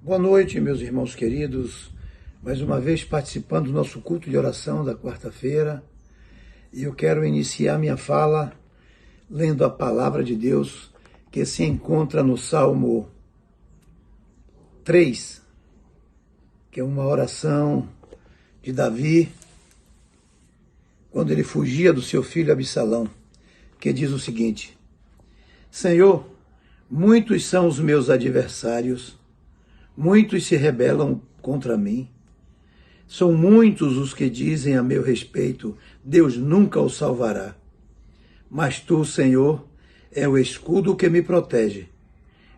Boa noite, meus irmãos queridos. Mais uma vez participando do nosso culto de oração da quarta-feira. E eu quero iniciar minha fala lendo a palavra de Deus que se encontra no Salmo 3, que é uma oração de Davi, quando ele fugia do seu filho Absalão, que diz o seguinte: Senhor, muitos são os meus adversários, muitos se rebelam contra mim. São muitos os que dizem a meu respeito, Deus nunca o salvará. Mas tu, Senhor, é o escudo que me protege.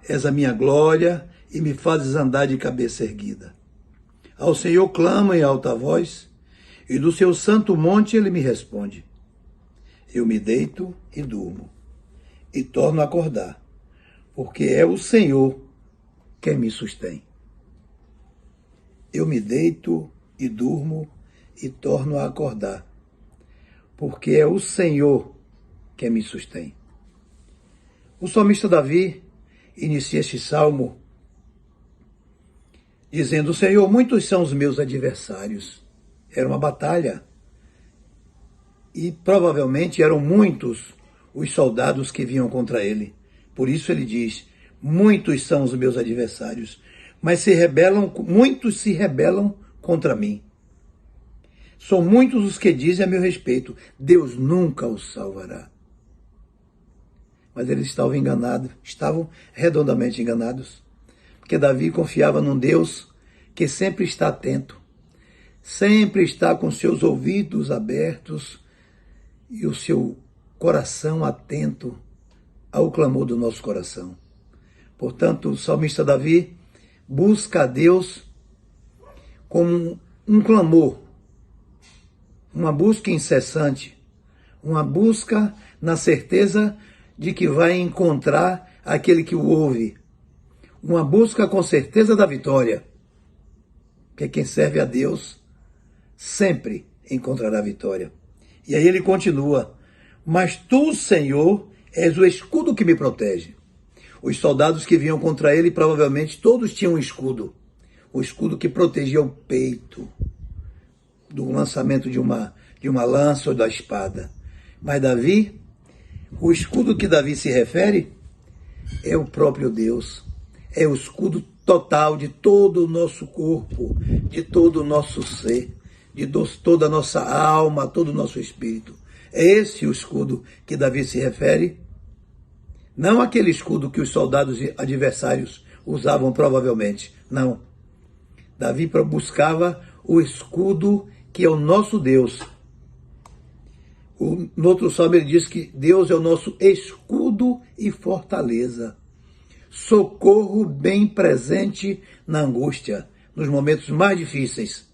És a minha glória e me fazes andar de cabeça erguida. Ao Senhor clamo em alta voz, e do seu santo monte ele me responde. Eu me deito e durmo, e torno a acordar, porque é o Senhor quem me sustém. Eu me deito e durmo e torno a acordar, porque é o Senhor quem me sustém. O salmista Davi inicia este salmo dizendo: Senhor, muitos são os meus adversários. Era uma batalha e provavelmente eram muitos os soldados que vinham contra ele. Por isso ele diz: muitos são os meus adversários, mas muitos se rebelam contra mim. São muitos os que dizem a meu respeito, Deus nunca os salvará. Mas eles estavam redondamente enganados, porque Davi confiava num Deus que sempre está atento, sempre está com seus ouvidos abertos e o seu coração atento ao clamor do nosso coração. Portanto, o salmista Davi busca a Deus como um clamor, uma busca incessante, uma busca na certeza de que vai encontrar aquele que o ouve, uma busca com certeza da vitória, porque quem serve a Deus sempre encontrará vitória. E aí ele continua: mas tu, Senhor, és o escudo que me protege. Os soldados que vinham contra ele, provavelmente todos tinham um escudo. O escudo que protegia o peito do lançamento de uma lança ou da espada. Mas Davi, o escudo que Davi se refere é o próprio Deus. É o escudo total de todo o nosso corpo, de todo o nosso ser, de toda a nossa alma, todo o nosso espírito. É esse o escudo que Davi se refere. Não aquele escudo que os soldados adversários usavam provavelmente. Não. Davi buscava o escudo que é o nosso Deus. No outro salmo ele diz que Deus é o nosso escudo e fortaleza. Socorro bem presente na angústia, nos momentos mais difíceis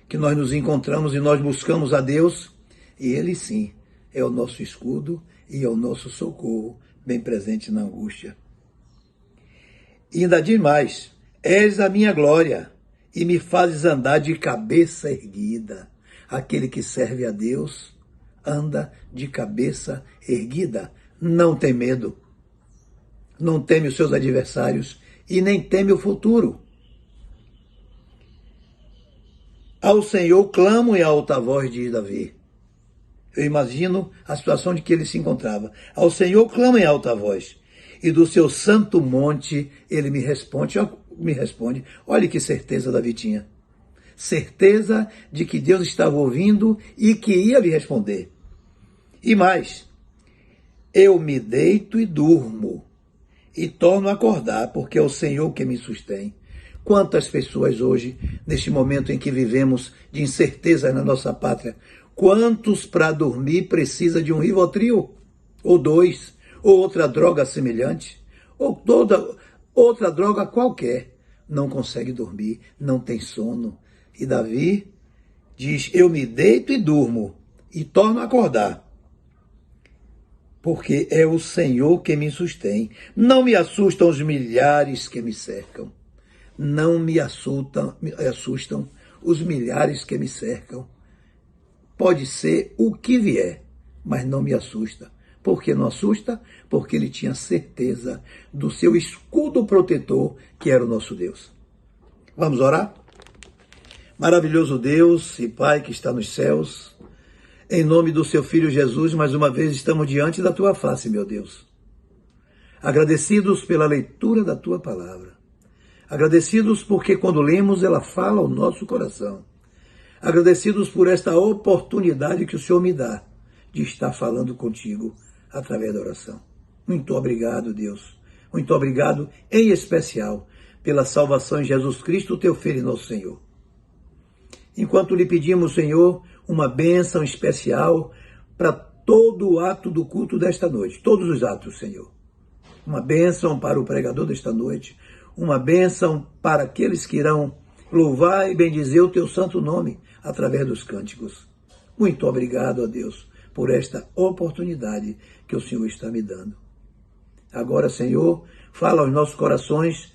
que nós nos encontramos e nós buscamos a Deus. E Ele sim é o nosso escudo e é o nosso socorro bem presente na angústia. E ainda diz mais: és a minha glória e me fazes andar de cabeça erguida. Aquele que serve a Deus anda de cabeça erguida, não tem medo, não teme os seus adversários e nem teme o futuro. Ao Senhor clamo em alta voz, diz Davi. Eu imagino a situação de que ele se encontrava. Ao Senhor clamo em alta voz, e do seu santo monte ele me responde. Olha que certeza Davi tinha. Certeza de que Deus estava ouvindo e que ia lhe responder. E mais, eu me deito e durmo, e torno a acordar, porque é o Senhor que me sustém. Quantas pessoas hoje, neste momento em que vivemos de incerteza na nossa pátria, quantos para dormir precisa de um Rivotril, ou 2, ou outra droga semelhante, ou toda outra droga qualquer, não consegue dormir, não tem sono. E Davi diz: eu me deito e durmo, e torno a acordar, porque é o Senhor que me sustém. Não me assustam os milhares que me cercam. Não me assustam os milhares que me cercam. Pode ser o que vier, mas não me assusta. Por que não assusta? Porque ele tinha certeza do seu escudo protetor, que era o nosso Deus. Vamos orar? Maravilhoso Deus e Pai que está nos céus, em nome do seu Filho Jesus, mais uma vez estamos diante da tua face, meu Deus. Agradecidos pela leitura da tua palavra. Agradecidos porque quando lemos ela fala ao nosso coração. Agradecidos por esta oportunidade que o Senhor me dá de estar falando contigo através da oração. Muito obrigado, Deus. Muito obrigado, em especial, pela salvação em Jesus Cristo, teu Filho e nosso Senhor. Enquanto lhe pedimos, Senhor, uma bênção especial para todo o ato do culto desta noite, todos os atos, Senhor. Uma bênção para o pregador desta noite, uma bênção para aqueles que irão louvar e bendizer o teu santo nome através dos cânticos. Muito obrigado a Deus por esta oportunidade que o Senhor está me dando. Agora, Senhor, fala aos nossos corações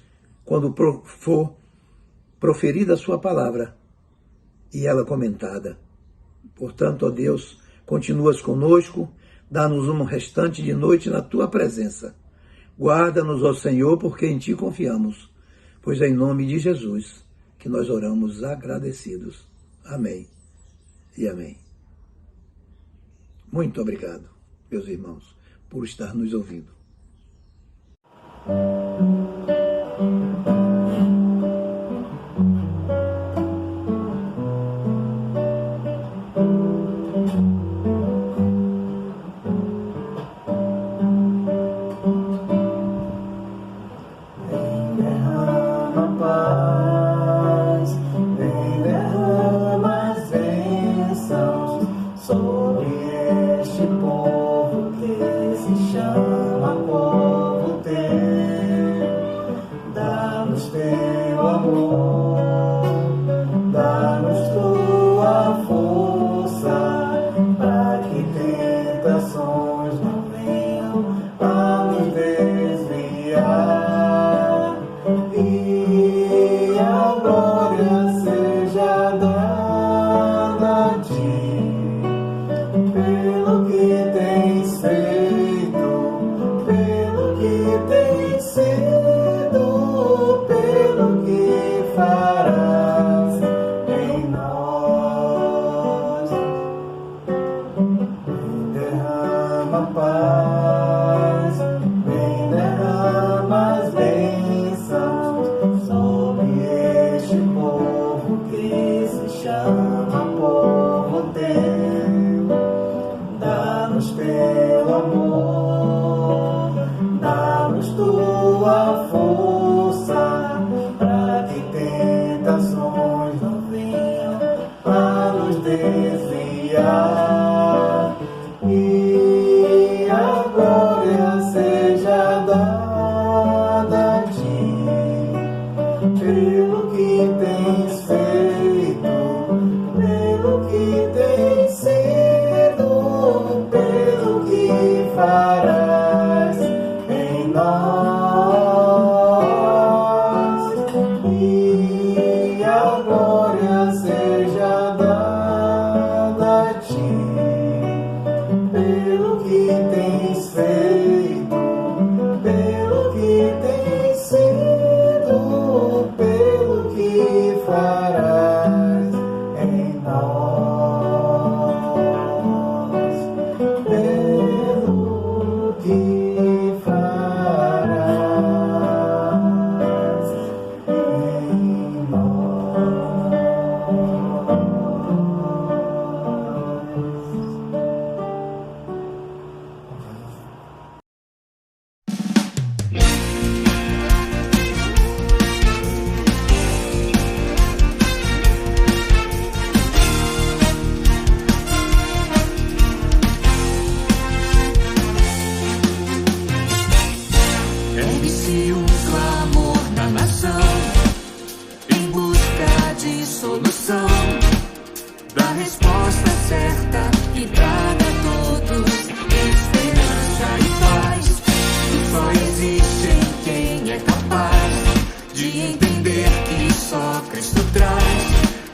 quando for proferida a sua palavra e ela comentada. Portanto, ó Deus, continuas conosco, dá-nos um restante de noite na tua presença. Guarda-nos, ó Senhor, porque em ti confiamos, pois é em nome de Jesus que nós oramos agradecidos. Amém e amém. Muito obrigado, meus irmãos, por estar nos ouvindo.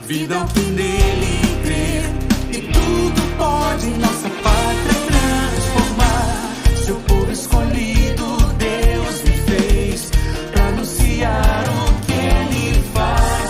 vida ao fim dele crer, e tudo pode nossa pátria transformar. Seu povo escolhido Deus me fez pra anunciar o que ele faz.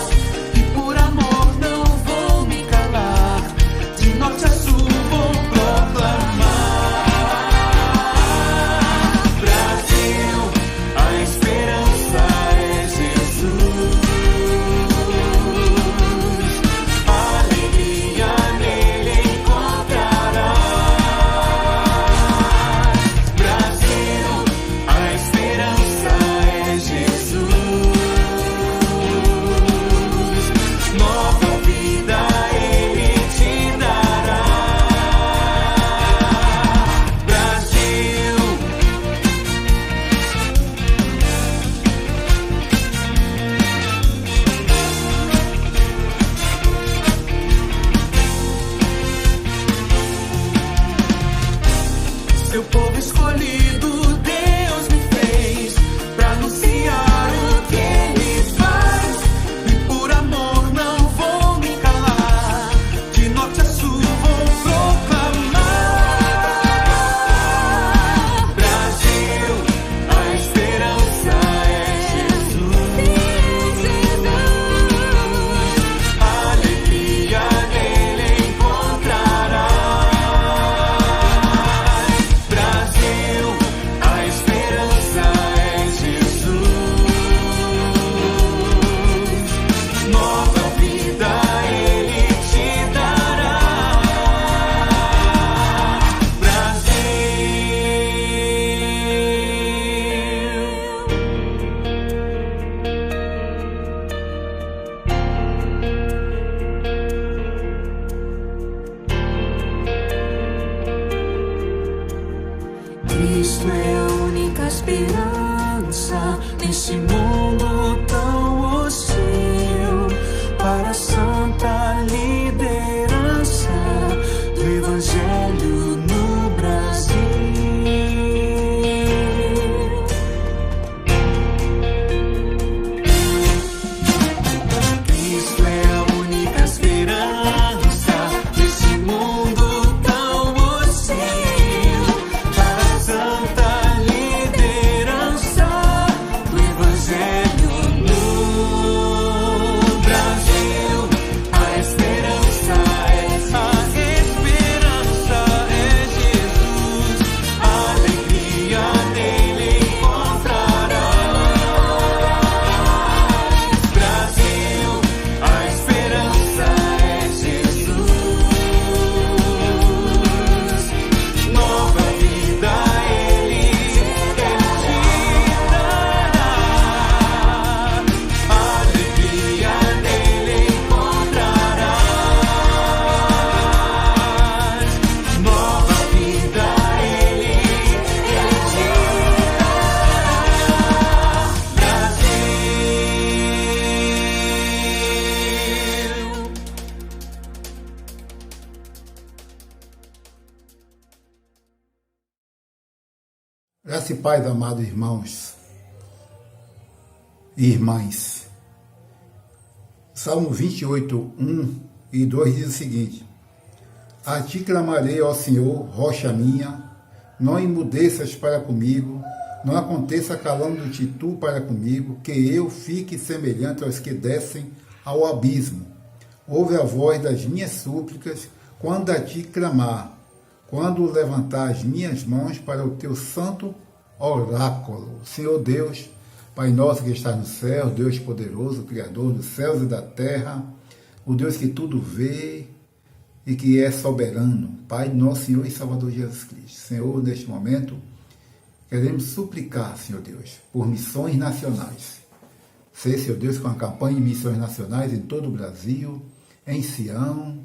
Graça e paz, amados irmãos e irmãs. Salmo 28, 1 e 2 diz o seguinte: A ti clamarei, ó Senhor, rocha minha, não emudeças para comigo, não aconteça calando-te tu para comigo, que eu fique semelhante aos que descem ao abismo. Ouve a voz das minhas súplicas quando a ti clamar, quando levantar as minhas mãos para o teu santo oráculo. Senhor Deus, Pai nosso que está no céu, Deus poderoso, Criador dos céus e da terra, o Deus que tudo vê e que é soberano, Pai nosso Senhor e Salvador Jesus Cristo. Senhor, neste momento, queremos suplicar, Senhor Deus, por missões nacionais. Ser, Senhor Deus, com a campanha de missões nacionais em todo o Brasil, em Sião.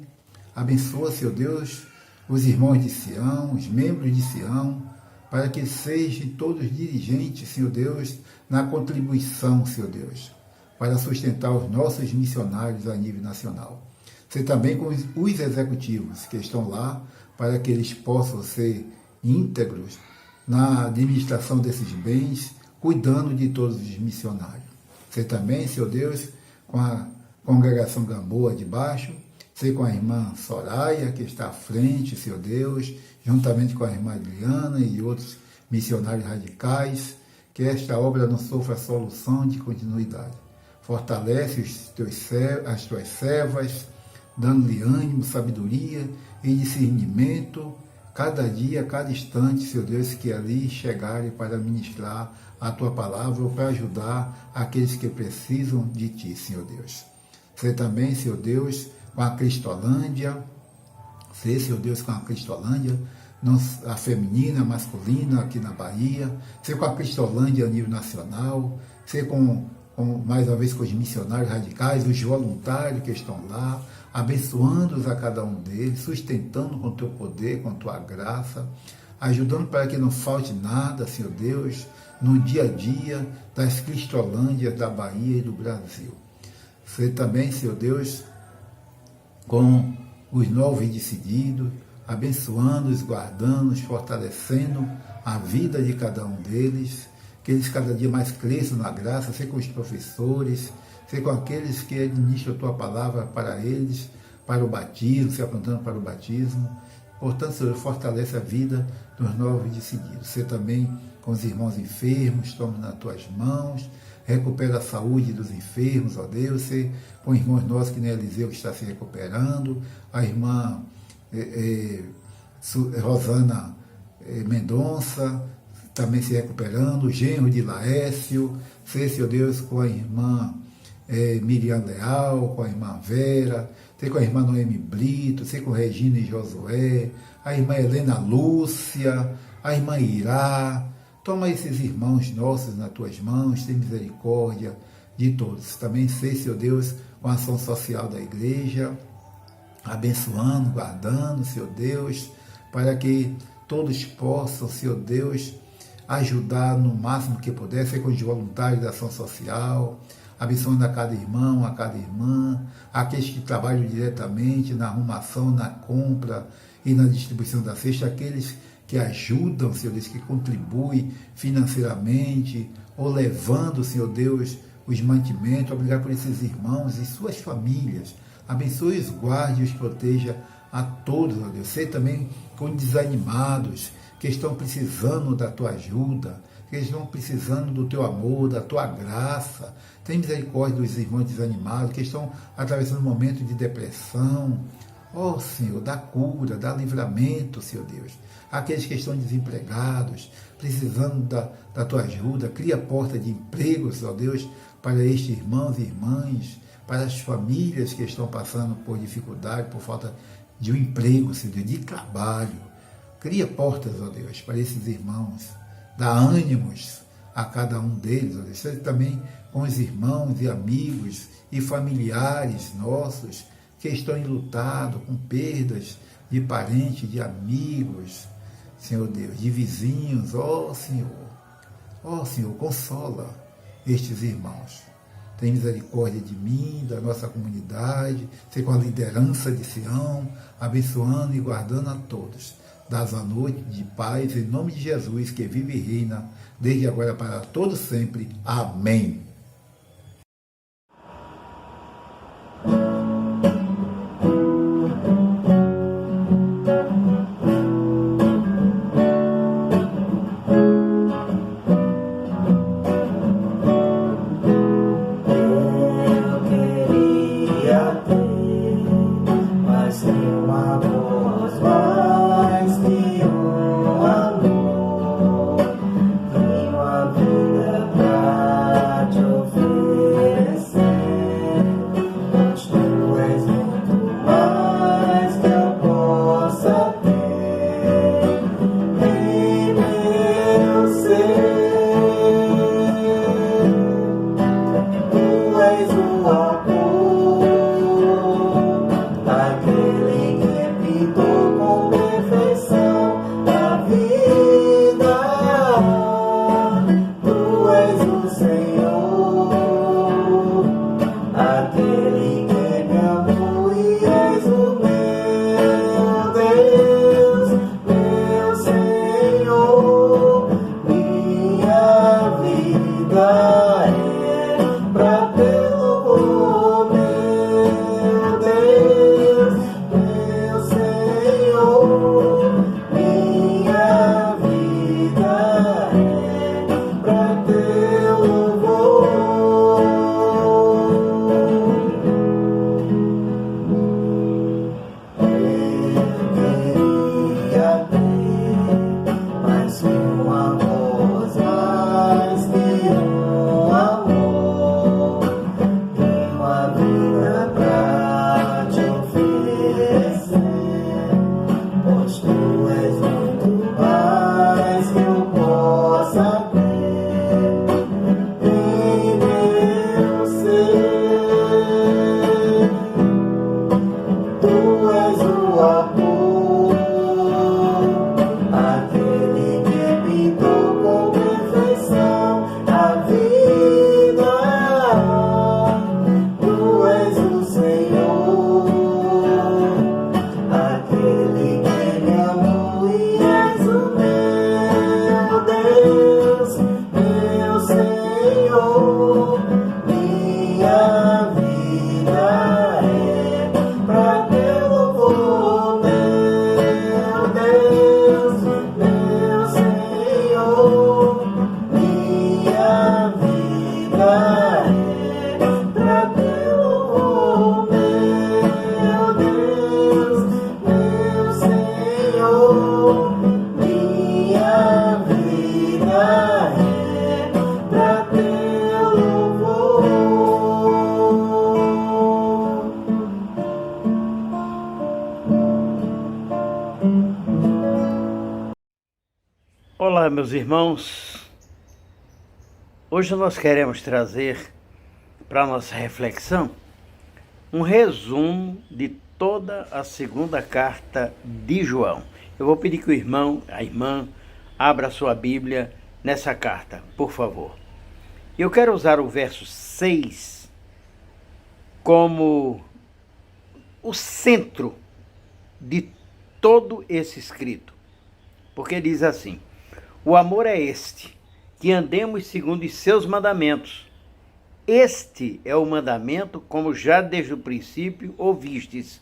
Abençoa, Senhor Deus, os irmãos de Sião, os membros de Sião, para que sejam todos dirigentes, Senhor Deus, na contribuição, Senhor Deus, para sustentar os nossos missionários a nível nacional. Ser também com os executivos que estão lá, para que eles possam ser íntegros na administração desses bens, cuidando de todos os missionários. Ser também, Senhor Deus, com a congregação Gamboa de Baixo, ser com a irmã Soraya, que está à frente, Senhor Deus, juntamente com a irmã Adriana e outros missionários radicais, que esta obra não sofra solução de continuidade. Fortalece as tuas servas, dando-lhe ânimo, sabedoria e discernimento, cada dia, cada instante, Senhor Deus, que ali chegarem para ministrar a tua palavra ou para ajudar aqueles que precisam de ti, Senhor Deus. Ser também, Senhor Deus, com a Cristolândia, ser, Senhor Deus, com a Cristolândia, a feminina, a masculina aqui na Bahia, ser com a Cristolândia a nível nacional, ser mais uma vez com os missionários radicais, os voluntários que estão lá, abençoando-os a cada um deles, sustentando com o teu poder, com a tua graça, ajudando para que não falte nada, Senhor Deus, no dia a dia das Cristolândias da Bahia e do Brasil. Ser também, Senhor Deus, com os novos decididos, abençoando-os, guardando-os, fortalecendo a vida de cada um deles, que eles cada dia mais cresçam na graça, ser com os professores, ser com aqueles que administram a tua palavra para eles, para o batismo, se apontando para o batismo. Portanto, Senhor, fortalece a vida dos novos decididos. Ser também com os irmãos enfermos, toma nas tuas mãos, recupera a saúde dos enfermos, ó Deus, ser com irmãos nossos que nem Eliseu que está se recuperando, a irmã Rosana Mendonça também se recuperando, o genro de Laércio, ser, Senhor Deus, com a irmã Miriam Leal, com a irmã Vera, ser com a irmã Noemi Brito, ser com Regina e Josué, a irmã Helena Lúcia, a irmã Irá. Toma esses irmãos nossos nas tuas mãos, tem misericórdia de todos. Também sei, Senhor Deus, com a ação social da igreja, abençoando, guardando, Senhor Deus, para que todos possam, Senhor Deus, ajudar no máximo que puder, ser com os voluntários da ação social, abençoando a cada irmão, a cada irmã, aqueles que trabalham diretamente na arrumação, na compra e na distribuição da cesta, aqueles que ajudam, Senhor Deus, que contribuem financeiramente, ou levando, Senhor Deus, os mantimentos. Obrigado por esses irmãos e suas famílias. Abençoe, os guarde e os proteja a todos, ó Deus. Sei também com desanimados, que estão precisando da tua ajuda, que estão precisando do teu amor, da tua graça. Tem misericórdia dos irmãos desanimados, que estão atravessando um momento de depressão. Ó Senhor, dá cura, dá livramento, Senhor Deus. Aqueles que estão desempregados, precisando da tua ajuda, cria porta de empregos, ó Deus, para estes irmãos e irmãs, para as famílias que estão passando por dificuldade, por falta de um emprego, Senhor Deus, de trabalho. Cria portas, ó Deus, para esses irmãos, dá ânimos a cada um deles, ó Deus. Seja também com os irmãos e amigos e familiares nossos que estão enlutados, com perdas de parentes, de amigos, Senhor Deus, de vizinhos, ó Senhor, consola estes irmãos. Tem misericórdia de mim, da nossa comunidade, ser com a liderança de Sião, abençoando e guardando a todos. das a noite de paz, em nome de Jesus, que vive e reina, desde agora para todos sempre. Amém. Olá, meus irmãos. Hoje nós queremos trazer para a nossa reflexão um resumo de toda a segunda carta de João. Eu vou pedir que o irmão, a irmã, abra sua Bíblia nessa carta, por favor. Eu quero usar o verso 6 como o centro de todo esse escrito, porque diz assim: o amor é este, que andemos segundo os seus mandamentos. Este é o mandamento, como já desde o princípio ouvistes,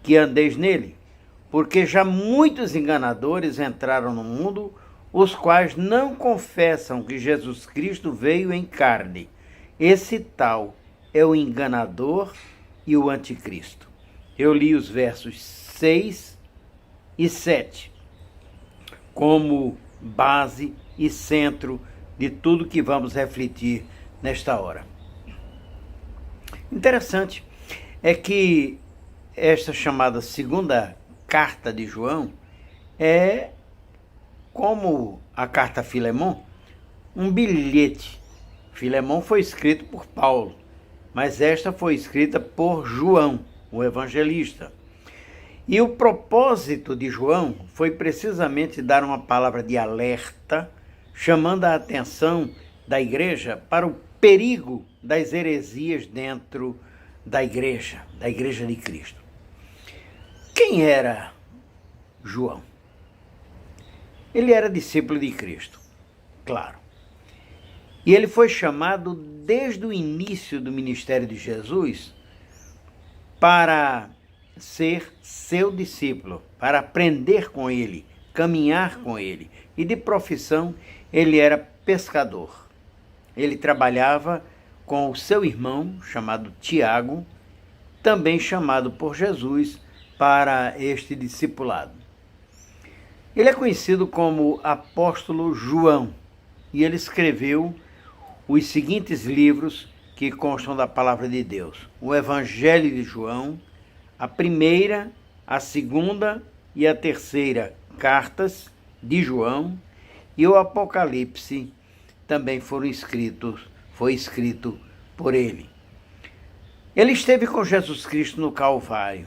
que andeis nele. Porque já muitos enganadores entraram no mundo, os quais não confessam que Jesus Cristo veio em carne. Esse tal é o enganador e o anticristo. Eu li os versos 6 e 7 como base e centro de tudo que vamos refletir nesta hora. Interessante é que esta chamada segunda carta de João é, como a carta a Filemon, um bilhete. Filemon foi escrito por Paulo, mas esta foi escrita por João, o evangelista. E o propósito de João foi precisamente dar uma palavra de alerta, chamando a atenção da igreja para o perigo das heresias dentro da igreja de Cristo. Quem era João? Ele era discípulo de Cristo, claro. E ele foi chamado desde o início do ministério de Jesus para ser seu discípulo, para aprender com ele, caminhar com ele. E de profissão, ele era pescador. Ele trabalhava com o seu irmão, chamado Tiago, também chamado por Jesus para este discipulado. Ele é conhecido como apóstolo João, e ele escreveu os seguintes livros que constam da palavra de Deus: o Evangelho de João, a primeira, a segunda e a terceira cartas de João, e o Apocalipse também foi escrito por ele. Ele esteve com Jesus Cristo no Calvário.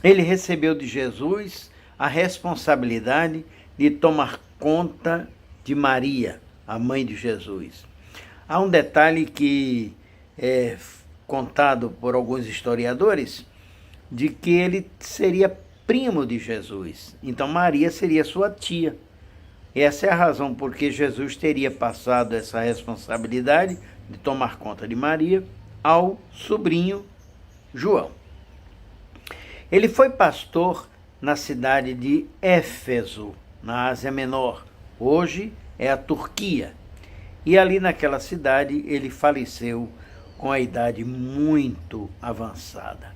Ele recebeu de Jesus a responsabilidade de tomar conta de Maria, a mãe de Jesus. Há um detalhe que é contado por alguns historiadores, de que ele seria primo de Jesus. Então Maria seria sua tia. Essa é a razão por que Jesus teria passado essa responsabilidade de tomar conta de Maria ao sobrinho João. Ele foi pastor na cidade de Éfeso, na Ásia Menor. Hoje é a Turquia. E ali naquela cidade ele faleceu com a idade muito avançada.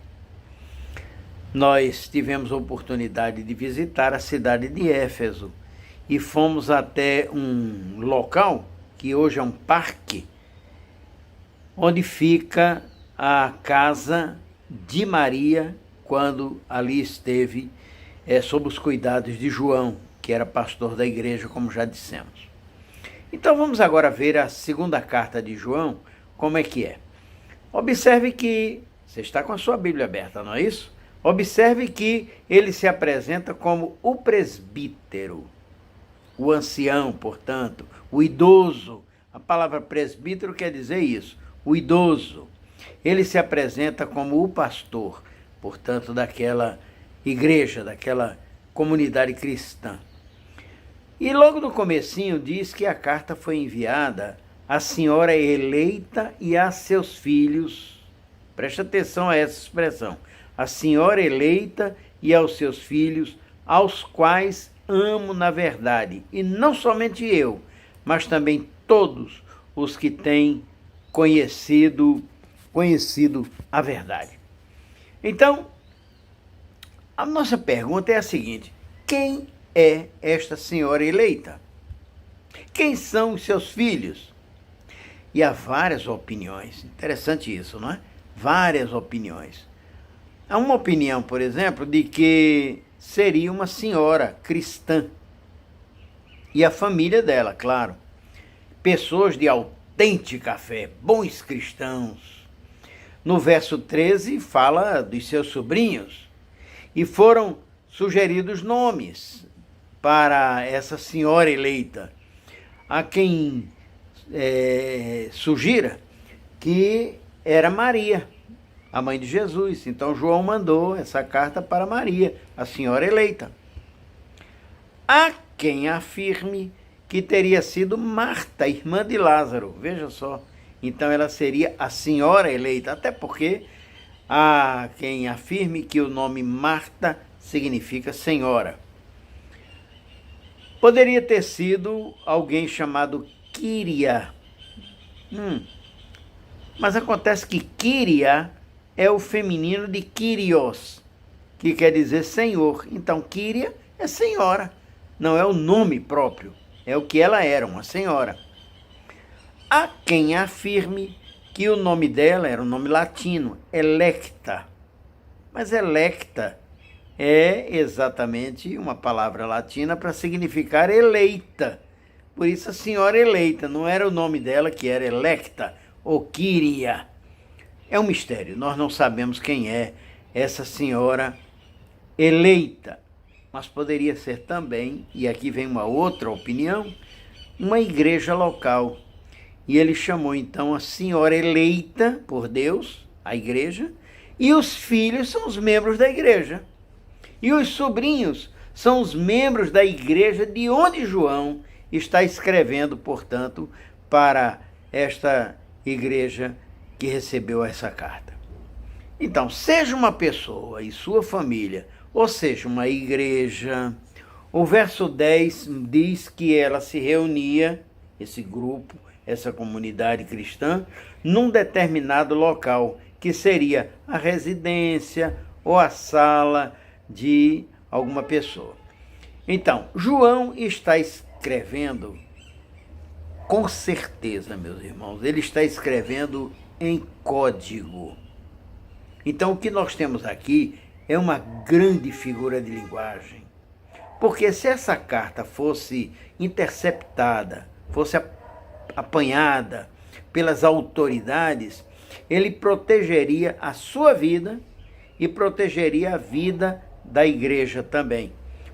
Nós tivemos a oportunidade de visitar a cidade de Éfeso e fomos até um local que hoje é um parque, onde fica a casa de Maria, quando ali esteve sob os cuidados de João, que era pastor da igreja, como já dissemos. Então vamos agora ver a segunda carta de João, como é que é. Observe que, você está com a sua Bíblia aberta, não é isso? Observe que ele se apresenta como o presbítero, o ancião, portanto, o idoso. A palavra presbítero quer dizer isso, o idoso. Ele se apresenta como o pastor, portanto, daquela igreja, daquela comunidade cristã. E logo no comecinho diz que a carta foi enviada à senhora eleita e a seus filhos. Preste atenção a essa expressão. A senhora eleita e aos seus filhos, aos quais amo na verdade. E não somente eu, mas também todos os que têm conhecido a verdade. Então, a nossa pergunta é a seguinte: quem é esta senhora eleita? Quem são os seus filhos? E há várias opiniões. Interessante isso, não é? Várias opiniões. Há uma opinião, por exemplo, de que seria uma senhora cristã. E a família dela, claro. Pessoas de autêntica fé, bons cristãos. No verso 13 fala dos seus sobrinhos. E foram sugeridos nomes para essa senhora eleita. Há quem sugira que era Maria, a mãe de Jesus. Então João mandou essa carta para Maria, a senhora eleita. Há quem afirme que teria sido Marta, irmã de Lázaro. Veja só. Então ela seria a senhora eleita, até porque há quem afirme que o nome Marta significa senhora. Poderia ter sido alguém chamado Quíria. Mas acontece que Quíria é o feminino de Kyrios, que quer dizer senhor. Então Quíria é senhora, não é o nome próprio, é o que ela era, uma senhora. Há quem afirme que o nome dela era um nome latino, Electa. Mas Electa é exatamente uma palavra latina para significar eleita. Por isso a senhora eleita, não era o nome dela que era Electa ou Quíria. É um mistério, nós não sabemos quem é essa senhora eleita. Mas poderia ser também, e aqui vem uma outra opinião, uma igreja local. E ele chamou então a senhora eleita por Deus, a igreja, e os filhos são os membros da igreja. E os sobrinhos são os membros da igreja de onde João está escrevendo, portanto, para esta igreja que recebeu essa carta. Então, seja uma pessoa e sua família, ou seja, uma igreja, o verso 10 diz que ela se reunia, esse grupo, essa comunidade cristã, num determinado local, que seria a residência ou a sala de alguma pessoa. Então, João está escrevendo, com certeza, meus irmãos, ele está escrevendo em código. Então, o que nós temos aqui é uma grande figura de linguagem. Porque se essa carta fosse interceptada, fosse apanhada pelas autoridades, ele protegeria a sua vida e protegeria a vida da igreja também.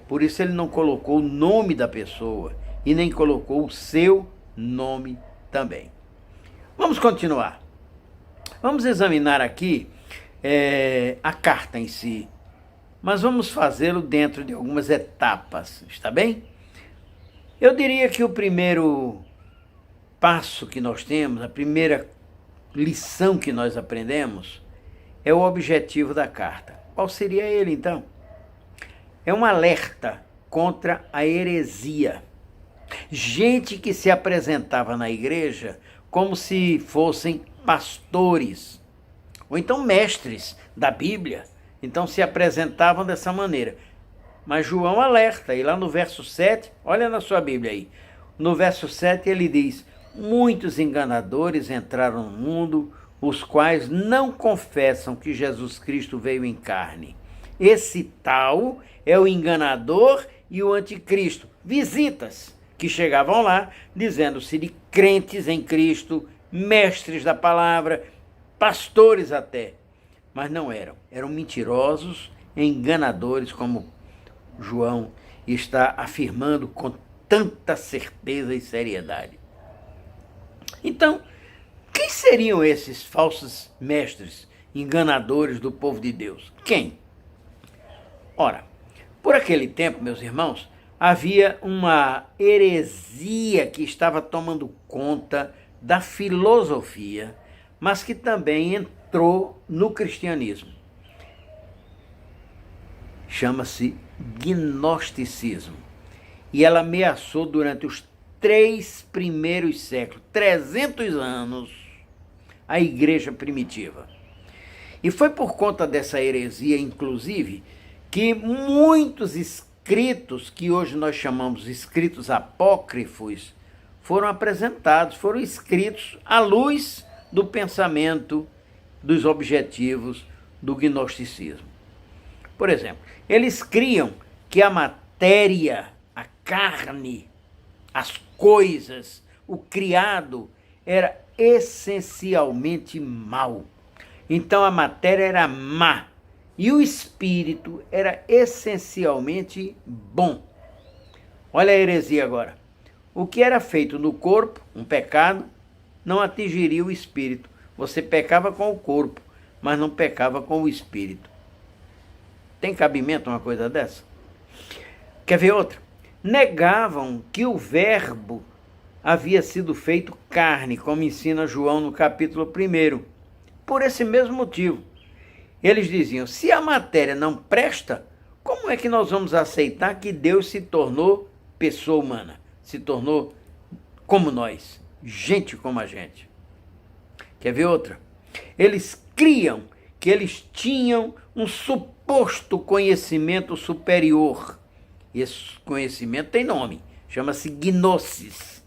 Por isso ele não colocou o nome da pessoa e nem colocou o seu nome também. Vamos continuar. Vamos examinar aqui a carta em si, mas vamos fazê-lo dentro de algumas etapas, está bem? Eu diria que o primeiro passo que nós temos, a primeira lição que nós aprendemos, é o objetivo da carta. Qual seria ele, então? É um alerta contra a heresia. Gente que se apresentava na igreja como se fossem pastores, ou então mestres da Bíblia, então se apresentavam dessa maneira. Mas João alerta, e lá no verso 7, olha na sua Bíblia aí, no verso 7 ele diz: muitos enganadores entraram no mundo, os quais não confessam que Jesus Cristo veio em carne. Esse tal é o enganador e o anticristo. Visitas que chegavam lá, dizendo-se de crentes em Cristo, mestres da palavra, pastores até, mas não eram. Eram mentirosos, enganadores, como João está afirmando com tanta certeza e seriedade. Então, quem seriam esses falsos mestres, enganadores do povo de Deus? Quem? Ora, por aquele tempo, meus irmãos, havia uma heresia que estava tomando conta da filosofia, mas que também entrou no cristianismo. Chama-se gnosticismo. E ela ameaçou durante os 3 primeiros séculos, 300 anos, a igreja primitiva. E foi por conta dessa heresia, inclusive, que muitos escritos, que hoje nós chamamos de escritos apócrifos, foram apresentados, foram escritos à luz do pensamento, dos objetivos do gnosticismo. Por exemplo, eles criam que a matéria, a carne, as coisas, o criado, era essencialmente mau. Então a matéria era má e o espírito era essencialmente bom. Olha a heresia agora. O que era feito no corpo, um pecado, não atingiria o espírito. Você pecava com o corpo, mas não pecava com o espírito. Tem cabimento uma coisa dessa? Quer ver outra? Negavam que o verbo havia sido feito carne, como ensina João no capítulo 1. Por esse mesmo motivo. Eles diziam, se a matéria não presta, como é que nós vamos aceitar que Deus se tornou pessoa humana? Se tornou como nós, gente como a gente. Quer ver outra? Eles criam que eles tinham um suposto conhecimento superior. Esse conhecimento tem nome, chama-se gnosis.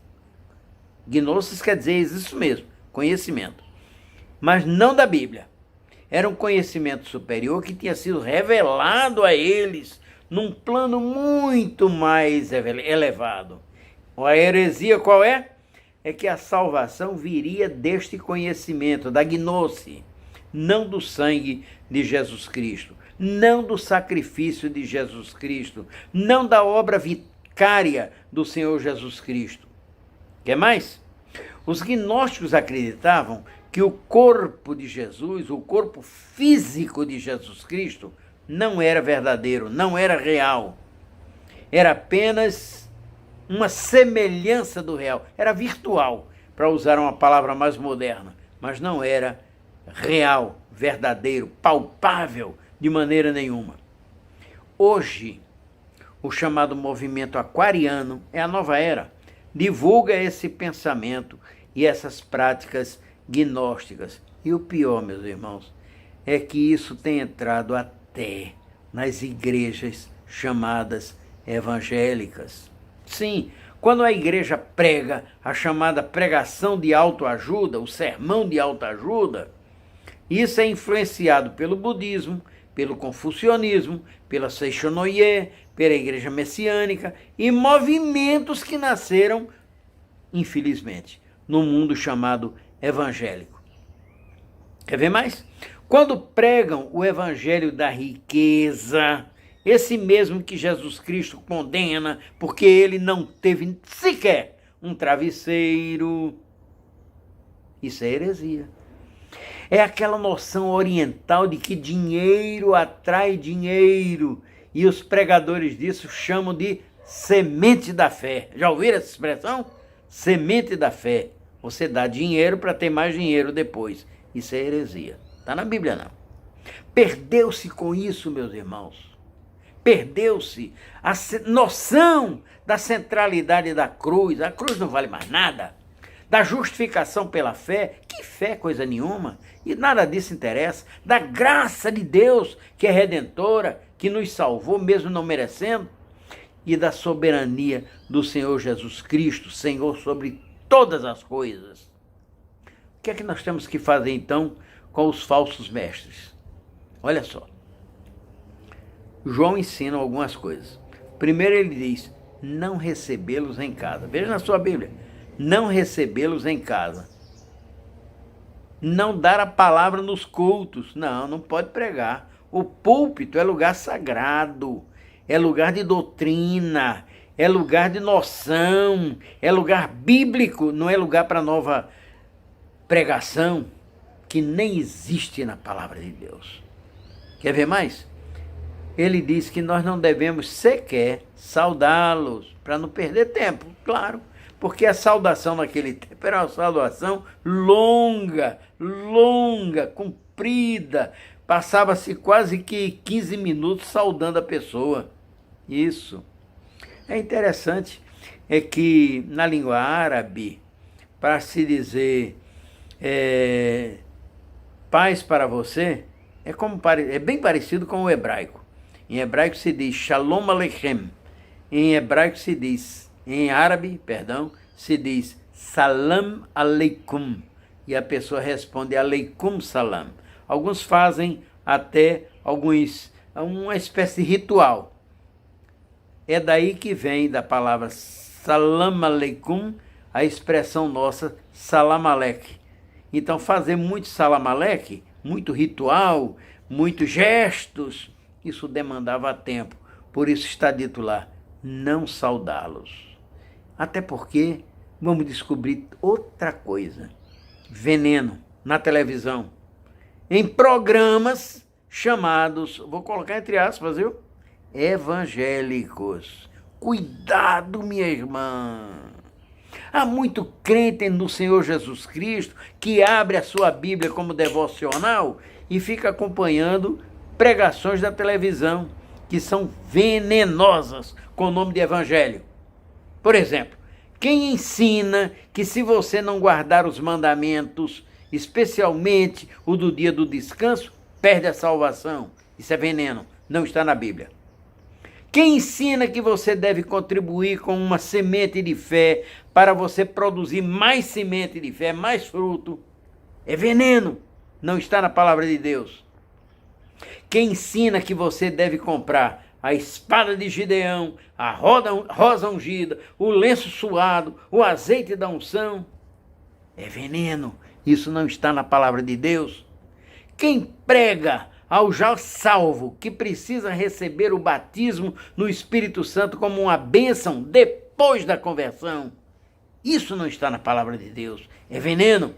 Gnosis quer dizer isso mesmo, conhecimento. Mas não da Bíblia. Era um conhecimento superior que tinha sido revelado a eles num plano muito mais elevado. A heresia qual é? É que a salvação viria deste conhecimento, da gnose, não do sangue de Jesus Cristo, não do sacrifício de Jesus Cristo, não da obra vicária do Senhor Jesus Cristo. Quer mais? Os gnósticos acreditavam que o corpo de Jesus, o corpo físico de Jesus Cristo, não era verdadeiro, não era real. era apenas uma semelhança do real, era virtual, para usar uma palavra mais moderna, mas não era real, verdadeiro, palpável de maneira nenhuma. Hoje, o chamado movimento aquariano é a nova era, divulga esse pensamento e essas práticas gnósticas. E o pior, meus irmãos, é que isso tem entrado até nas igrejas chamadas evangélicas. Sim, quando a igreja prega a chamada pregação de autoajuda, o sermão de autoajuda, isso é influenciado pelo budismo, pelo confucionismo, pela Seishonoye, pela igreja messiânica e movimentos que nasceram, infelizmente, no mundo chamado evangélico. Quer ver mais? Quando pregam o evangelho da riqueza, esse mesmo que Jesus Cristo condena, porque ele não teve sequer um travesseiro, isso é heresia. É aquela noção oriental de que dinheiro atrai dinheiro, e os pregadores disso chamam de semente da fé. Já ouviram essa expressão? Semente da fé. Você dá dinheiro para ter mais dinheiro depois. Isso é heresia. Está na Bíblia, não. Perdeu-se com isso, meus irmãos. Perdeu-se a noção da centralidade da cruz. A cruz não vale mais nada. Da justificação pela fé. Que fé, coisa nenhuma. E nada disso interessa. Da graça de Deus, que é redentora, que nos salvou, mesmo não merecendo. E da soberania do Senhor Jesus Cristo, Senhor sobre todas as coisas. O que é que nós temos que fazer, então, com os falsos mestres? Olha só. João ensina algumas coisas. Primeiro ele diz, não recebê-los em casa. Veja na sua Bíblia. Não recebê-los em casa. Não dar a palavra nos cultos. Não, não pode pregar. O púlpito é lugar sagrado. É lugar de doutrina. É lugar de noção. É lugar bíblico. Não é lugar para nova pregação que nem existe na palavra de Deus. Quer ver mais? Ele diz que nós não devemos sequer saudá-los, para não perder tempo, claro, porque a saudação naquele tempo era uma saudação longa, comprida, passava-se quase que 15 minutos saudando a pessoa. Isso. É interessante, é que na língua árabe, para se dizer paz para você, é bem parecido com o hebraico. Em hebraico se diz Shalom Aleichem. Em árabe, se diz Salam Aleikum. E a pessoa responde Aleikum Salam. Alguns fazem até uma espécie de ritual. É daí que vem da palavra Salam Aleikum a expressão nossa Salam Aleik. Então fazer muito Salam Aleik, muito ritual, muitos gestos, isso demandava tempo. Por isso está dito lá, não saudá-los. Até porque vamos descobrir outra coisa. Veneno na televisão. Em programas chamados, vou colocar entre aspas, viu? Evangélicos. Cuidado, minha irmã. Há muito crente no Senhor Jesus Cristo que abre a sua Bíblia como devocional e fica acompanhando pregações da televisão que são venenosas com o nome de evangelho. Por exemplo, quem ensina que se você não guardar os mandamentos, especialmente o do dia do descanso, perde a salvação? Isso é veneno, não está na Bíblia. Quem ensina que você deve contribuir com uma semente de fé para você produzir mais semente de fé, mais fruto? É veneno, não está na palavra de Deus. Quem ensina que você deve comprar a espada de Gideão, a rosa ungida, o lenço suado, o azeite da unção? É veneno, isso não está na palavra de Deus. Quem prega ao já salvo que precisa receber o batismo no Espírito Santo como uma bênção depois da conversão, isso não está na palavra de Deus, é veneno.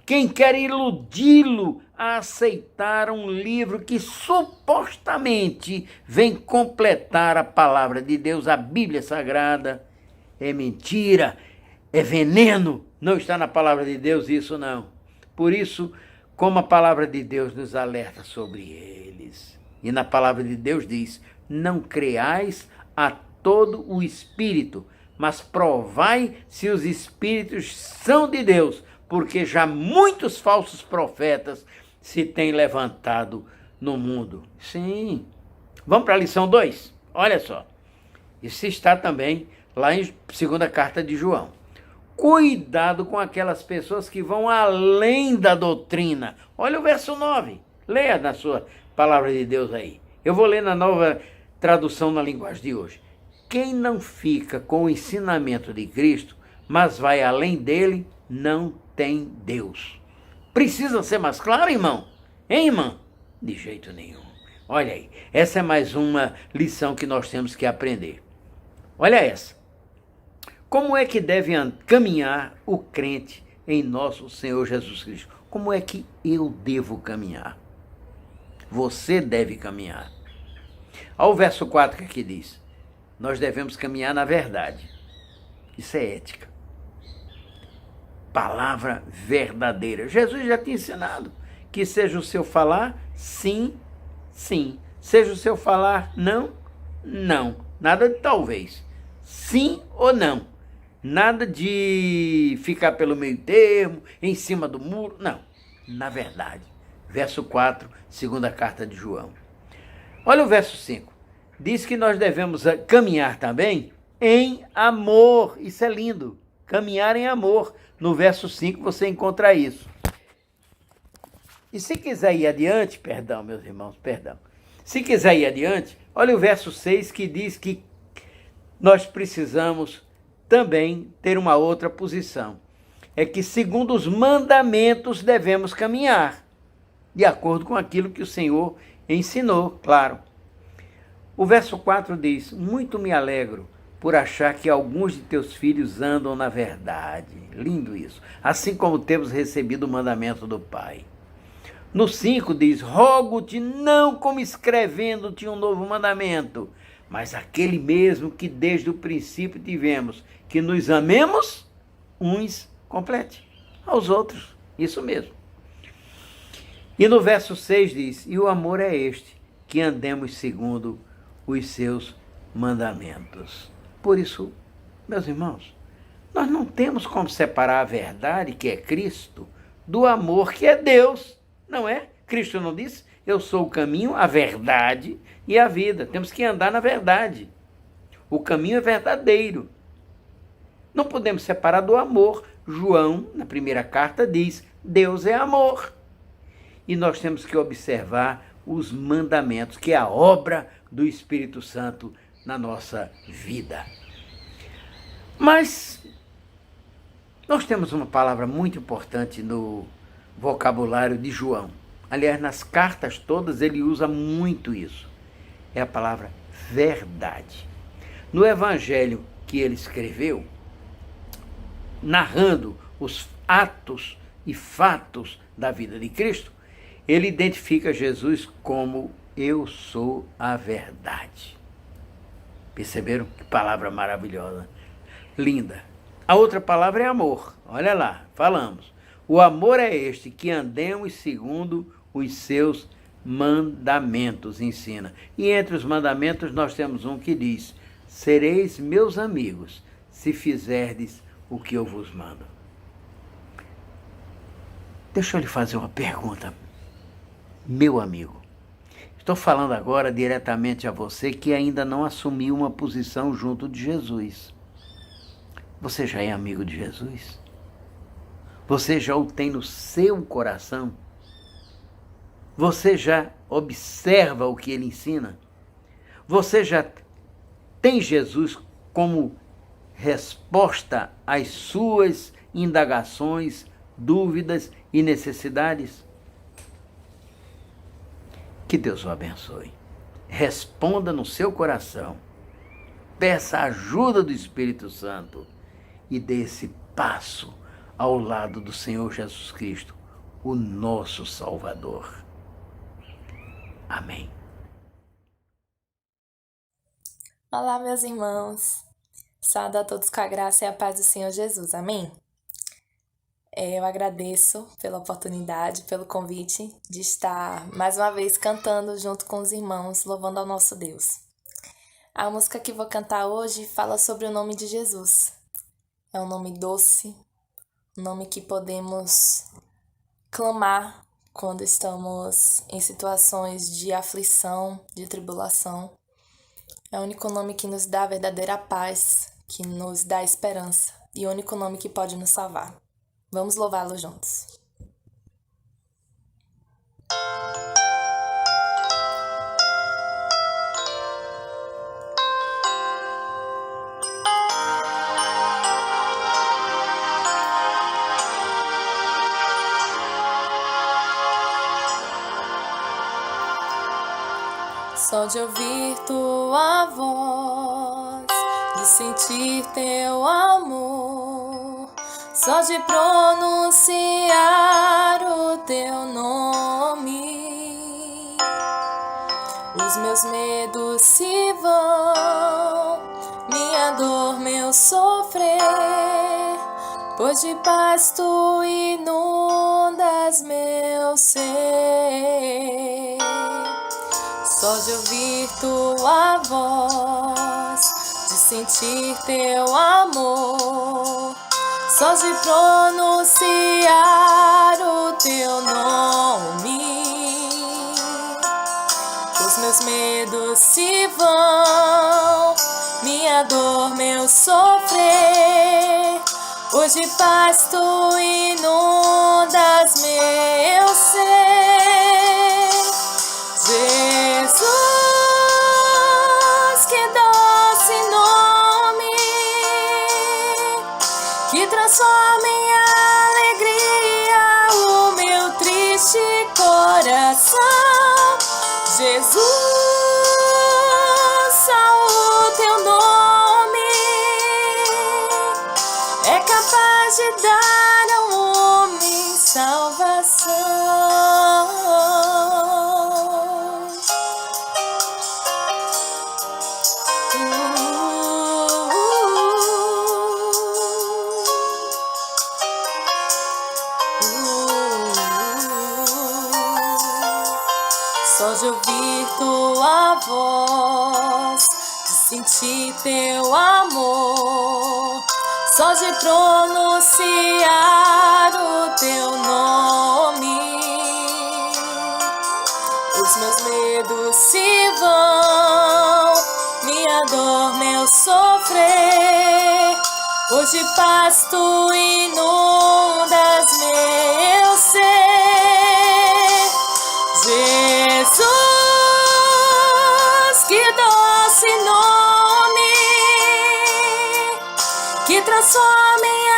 Quem quer iludi-lo a aceitar um livro que supostamente vem completar a palavra de Deus, a Bíblia Sagrada. É mentira, é veneno, não está na palavra de Deus isso não. Por isso, como a palavra de Deus nos alerta sobre eles. E na palavra de Deus diz, não creais a todo o espírito, mas provai se os espíritos são de Deus, porque já muitos falsos profetas se têm levantado no mundo. Sim. Vamos para a lição 2? Olha só. Isso está também lá em 2ª carta de João. Cuidado com aquelas pessoas que vão além da doutrina. Olha o verso 9. Leia na sua palavra de Deus aí. Eu vou ler na Nova Tradução na linguagem de hoje. Quem não fica com o ensinamento de Cristo, mas vai além dele, não tem Deus. Precisa ser mais claro, irmão? Hein, irmã? De jeito nenhum. Olha aí, essa é mais uma lição que nós temos que aprender. Olha essa. Como é que deve caminhar o crente em nosso Senhor Jesus Cristo? Como é que eu devo caminhar? Você deve caminhar. Olha o verso 4 que aqui diz. Nós devemos caminhar na verdade. Isso é ética. Palavra verdadeira. Jesus já tinha ensinado que seja o seu falar sim, sim. Seja o seu falar não, não. Nada de talvez. Sim ou não. Nada de ficar pelo meio termo, em cima do muro. Não. Na verdade. Verso 4, 2ª carta de João. Olha o verso 5. Diz que nós devemos caminhar também em amor. Isso é lindo. Caminhar em amor. No verso 5 você encontra isso. E se quiser ir adiante, perdão, meus irmãos, perdão. Se quiser ir adiante, olha o verso 6 que diz que nós precisamos também ter uma outra posição. É que segundo os mandamentos devemos caminhar, de acordo com aquilo que o Senhor ensinou, claro. O verso 4 diz, muito me alegro por achar que alguns de teus filhos andam na verdade. Lindo isso. Assim como temos recebido o mandamento do Pai. No 5 diz, rogo-te não como escrevendo-te um novo mandamento, mas aquele mesmo que desde o princípio tivemos, que nos amemos uns complete aos outros. Isso mesmo. E no verso 6 diz, e o amor é este, que andemos segundo os seus mandamentos. Por isso, meus irmãos, nós não temos como separar a verdade, que é Cristo, do amor, que é Deus, não é? Cristo não disse, eu sou o caminho, a verdade e a vida. Temos que andar na verdade. O caminho é verdadeiro. Não podemos separar do amor. João, na 1ª carta, diz, Deus é amor. E nós temos que observar os mandamentos, que é a obra do Espírito Santo na nossa vida. Mas nós temos uma palavra muito importante no vocabulário de João. Aliás, nas cartas todas ele usa muito isso. É a palavra verdade. No evangelho que ele escreveu, narrando os atos e fatos da vida de Cristo, ele identifica Jesus como eu sou a verdade. Perceberam? Que palavra maravilhosa. Linda. A outra palavra é amor. Olha lá, falamos. O amor é este, que andemos segundo os seus mandamentos, ensina. E entre os mandamentos nós temos um que diz, sereis meus amigos, se fizerdes o que eu vos mando. Deixa eu lhe fazer uma pergunta, meu amigo. Estou falando agora diretamente a você que ainda não assumiu uma posição junto de Jesus. Você já é amigo de Jesus? Você já o tem no seu coração? Você já observa o que ele ensina? Você já tem Jesus como resposta às suas indagações, dúvidas e necessidades? Que Deus o abençoe. Responda no seu coração. Peça a ajuda do Espírito Santo e dê esse passo ao lado do Senhor Jesus Cristo, o nosso Salvador. Amém. Olá, meus irmãos. Saúdo a todos com a graça e a paz do Senhor Jesus. Amém? Eu agradeço pela oportunidade, pelo convite de estar mais uma vez cantando junto com os irmãos, louvando ao nosso Deus. A música que vou cantar hoje fala sobre o nome de Jesus. É um nome doce, um nome que podemos clamar quando estamos em situações de aflição, de tribulação. É o único nome que nos dá a verdadeira paz, que nos dá esperança e o único nome que pode nos salvar. Vamos louvá-lo juntos. Só de ouvir tua voz, de sentir teu amor, só de pronunciar o teu nome, os meus medos se vão, minha dor, meu sofrer, pois de paz tu inundas meu ser. Só de ouvir tua voz, de sentir teu amor, só de pronunciar o teu nome, os meus medos se vão, minha dor, meu sofrer, pois de paz tu inundas meu ser. Jesus, que doce nome, que transforma em alegria o meu triste coração. Jesus, só o teu nome é capaz de dar ao homem salvação. Só de ouvir tua voz, de sentir teu amor, só de pronunciar o teu nome, os meus medos se vão, minha dor, meu sofrer, pois de paz tu inundas meu ser. Jesus, que doce nome, que transforma em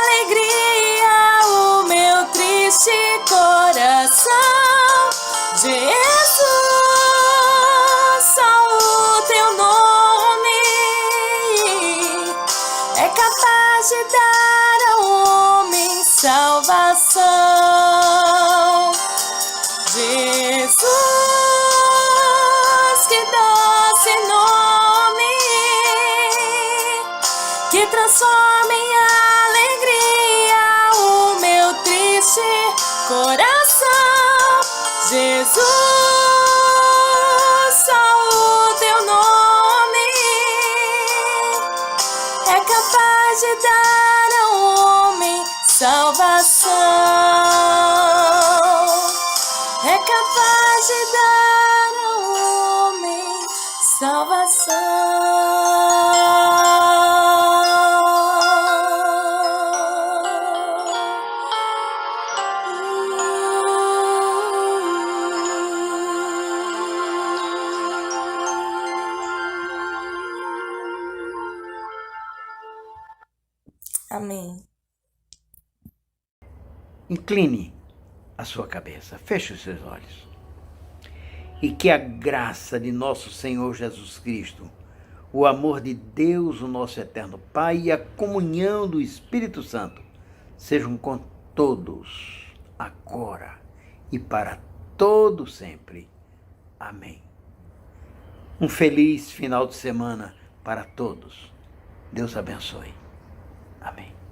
alegria o meu triste coração. Jesus, só o teu nome é capaz de dar ao homem salvação. Jesus, que doce nome, que transforma em alegria o meu triste coração. Jesus, só o teu nome é capaz de dar ao homem salvação. É capaz de dar ao homem Amém. Incline a sua cabeça, feche os seus olhos. E que a graça de nosso Senhor Jesus Cristo, o amor de Deus, o nosso eterno Pai, e a comunhão do Espírito Santo sejam com todos. agora e para todo sempre. Amém. Um feliz final de semana para todos. Deus abençoe. Amém.